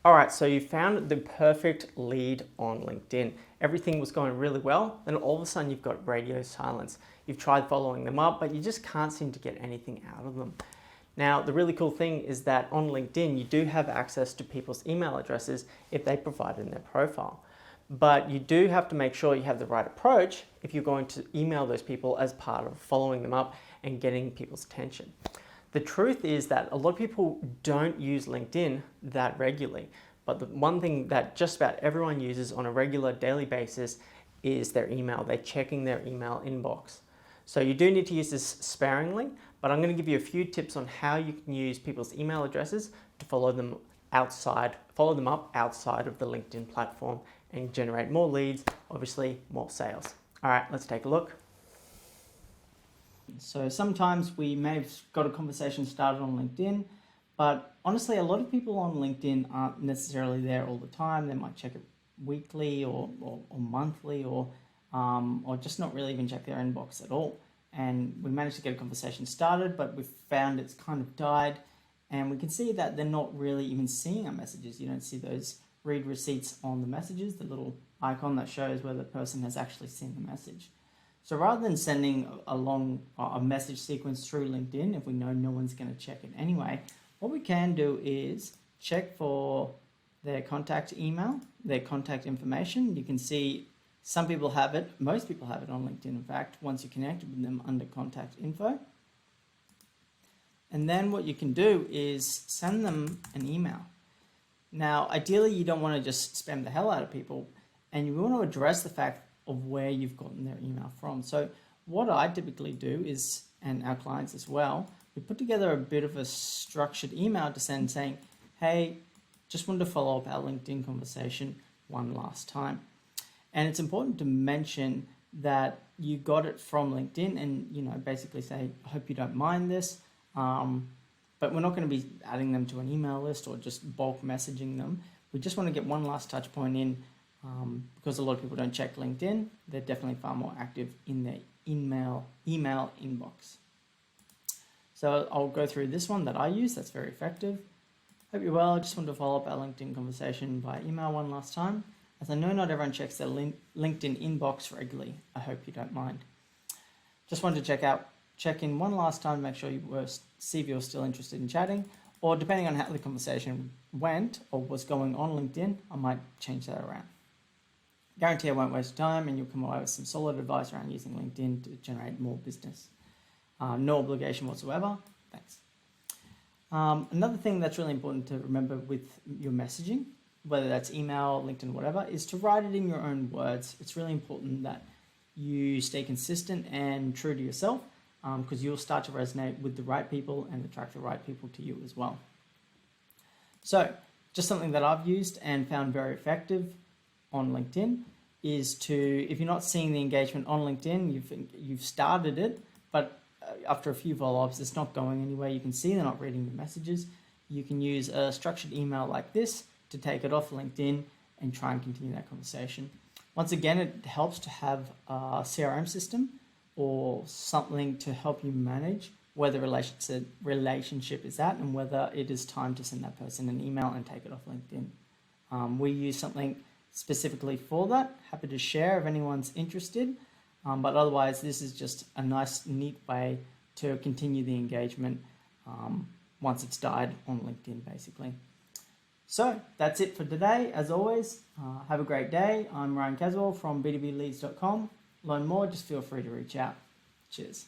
All right, so you found the perfect lead on LinkedIn. Everything was going really well, then all of a sudden you've got radio silence. You've tried following them up, but you just can't seem to get anything out of them. Now, the really cool thing is that on LinkedIn, you do have access to people's email addresses if they provide it in their profile. But you do have to make sure you have the right approach if you're going to email those people as part of following them up and getting people's attention. The truth is that a lot of people don't use LinkedIn that regularly, but the one thing that just about everyone uses on a regular daily basis is their email. They're checking their email inbox. So you do need to use this sparingly, but I'm going to give you a few tips on how you can use people's email addresses to follow them up outside of the LinkedIn platform and generate more leads, obviously more sales. All right, let's take a look. So sometimes we may have got a conversation started on LinkedIn, but honestly, a lot of people on LinkedIn aren't necessarily there all the time. They might check it weekly or monthly or just not really even check their inbox at all. And we managed to get a conversation started, but we found it's kind of died. And we can see that they're not really even seeing our messages. You don't see those read receipts on the messages, the little icon that shows whether the person has actually seen the message. So rather than sending a message sequence through LinkedIn, if we know no one's going to check it anyway, what we can do is check for their contact email, their contact information. You can see some people have it, most people have it on LinkedIn, in fact, once you connect with them under contact info. And then what you can do is send them an email. Now, ideally, you don't want to just spam the hell out of people, and you want to address the fact of where you've gotten their email from. So what I typically do is, and our clients as well, we put together a bit of a structured email to send saying, hey, just wanted to follow up our LinkedIn conversation one last time. And it's important to mention that you got it from LinkedIn and, basically say, I hope you don't mind this. But we're not going to be adding them to an email list or just bulk messaging them. We just want to get one last touch point in because a lot of people don't check LinkedIn. They're definitely far more active in their email inbox. So I'll go through this one that I use. That's very effective. Hope you're well. I just wanted to follow up our LinkedIn conversation by email one last time. As I know not everyone checks their LinkedIn inbox regularly. I hope you don't mind. Just wanted to check in one last time, make sure see if you're still interested in chatting, or depending on how the conversation went or was going on LinkedIn, I might change that around. Guarantee I won't waste time and you'll come away with some solid advice around using LinkedIn to generate more business. No obligation whatsoever. Thanks. Another thing that's really important to remember with your messaging, whether that's email, LinkedIn, whatever, is to write it in your own words. It's really important that you stay consistent and true to yourself, because you'll start to resonate with the right people and attract the right people to you as well. So just something that I've used and found very effective on LinkedIn is if you're not seeing the engagement on LinkedIn, you've started it, but after a few follow-ups, it's not going anywhere. You can see they're not reading the messages. You can use a structured email like this to take it off LinkedIn and try and continue that conversation. Once again, it helps to have a CRM system or something to help you manage where the relationship is at and whether it is time to send that person an email and take it off LinkedIn. We use something specifically for that. Happy to share if anyone's interested. But otherwise, this is just a nice, neat way to continue the engagement once it's died on LinkedIn, basically. So that's it for today. As always, have a great day. I'm Ryan Caswell from b2bleads.com. Learn more, just feel free to reach out. Cheers.